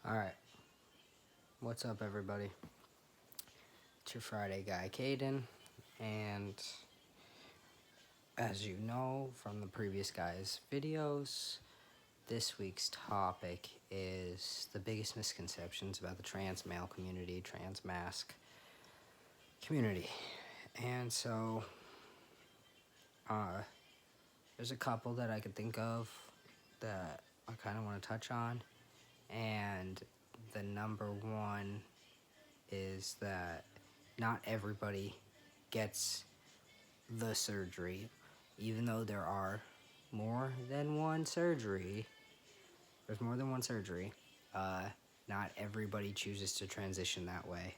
Alright, what's up, everybody? It's your Friday guy, Kaiden, and as you know from the previous guy's videos, this week's topic is the biggest misconceptions about the trans male community, trans mask community. And so, there's a couple that I could think of that I kind of want to touch on, and the number one is that not everybody gets the surgery, even though there are more than one surgery. There's more than one surgery. Not everybody chooses to transition that way.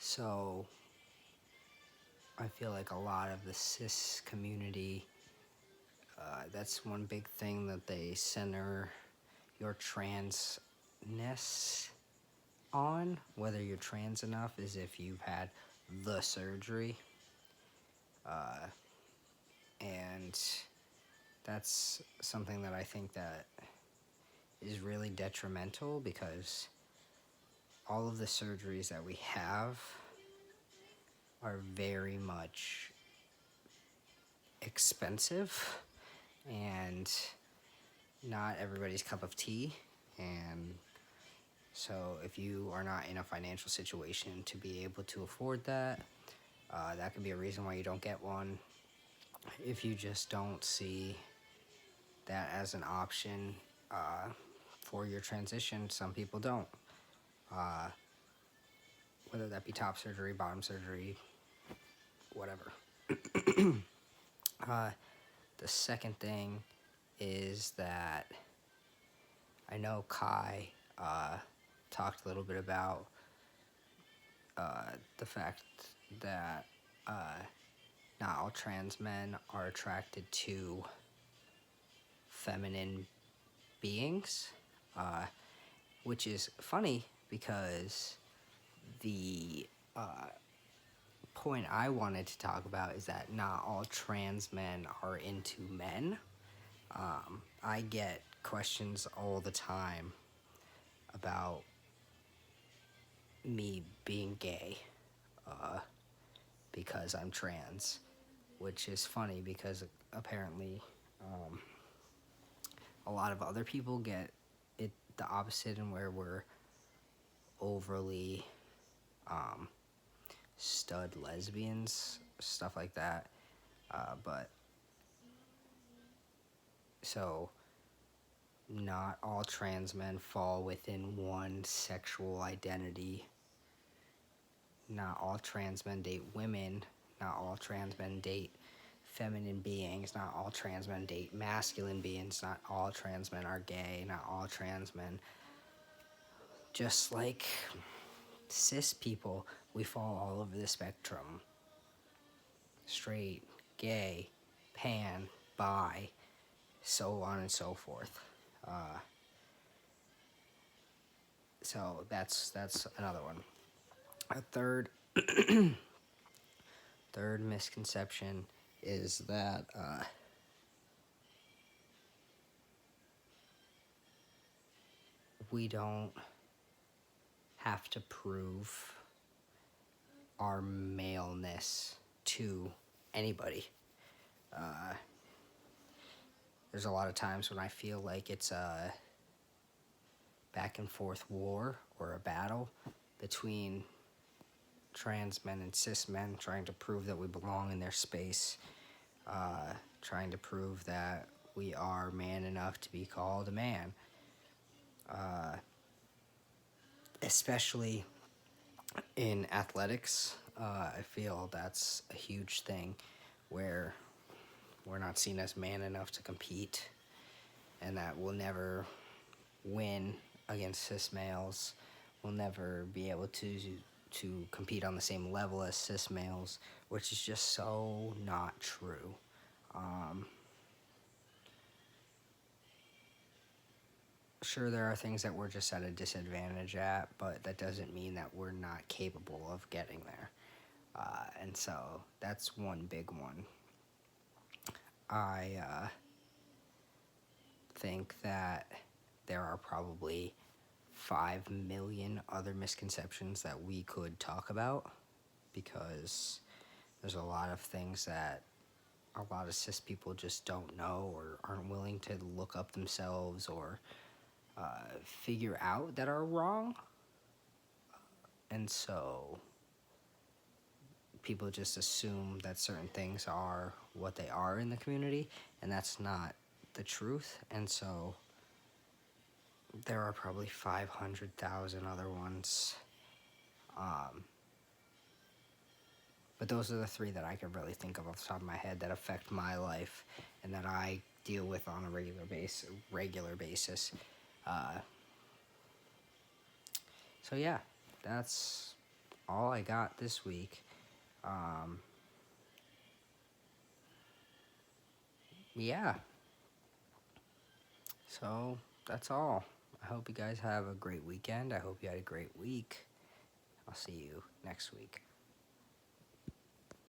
So I feel like a lot of the cis community, that's one big thing that they center your transness on. Whether you're trans enough is if you've had the surgery. And that's something that I think that is really detrimental, because all of the surgeries that we have are very much expensive and not everybody's cup of tea. And so if you are not in a financial situation to be able to afford that, that could be a reason why you don't get one. If you just don't see that as an option for your transition, some people don't. Whether that be top surgery, bottom surgery, whatever. The second thing is that I know Kai talked a little bit about the fact that not all trans men are attracted to feminine beings, which is funny because the point I wanted to talk about is that not all trans men are into men. I get questions all the time about me being gay because I'm trans, which is funny because apparently a lot of other people get it the opposite, and where we're overly stud lesbians, stuff like that. But so not all trans men fall within one sexual identity. Not all trans men date women. Not all trans men date feminine beings. Not all trans men date masculine beings. Not all trans men are gay. Not all trans men, just like cis people, we fall all over the spectrum. Straight, gay, pan, bi, so on and so forth. So that's another one. A third misconception is that we don't have to prove our maleness to anybody. There's a lot of times when I feel like it's a back and forth war or a battle between trans men and cis men, trying to prove that we belong in their space, trying to prove that we are man enough to be called a man. Especially in athletics, I feel that's a huge thing, where we're not seen as man enough to compete, and that we'll never win against cis males. We'll never be able to compete on the same level as cis males, which is just so not true. Sure, there are things that we're just at a disadvantage at, but that doesn't mean that we're not capable of getting there. And so that's one big one. I think that there are probably 5 million other misconceptions that we could talk about, because there's a lot of things that a lot of cis people just don't know or aren't willing to look up themselves or figure out that are wrong. And so people just assume that certain things are what they are in the community, and that's not the truth. And so there are probably 500,000 other ones. But those are the three that I can really think of off the top of my head that affect my life and that I deal with on a regular basis. So yeah, that's all I got this week. Yeah. So that's all. I hope you guys have a great weekend. I hope you had a great week. I'll see you next week.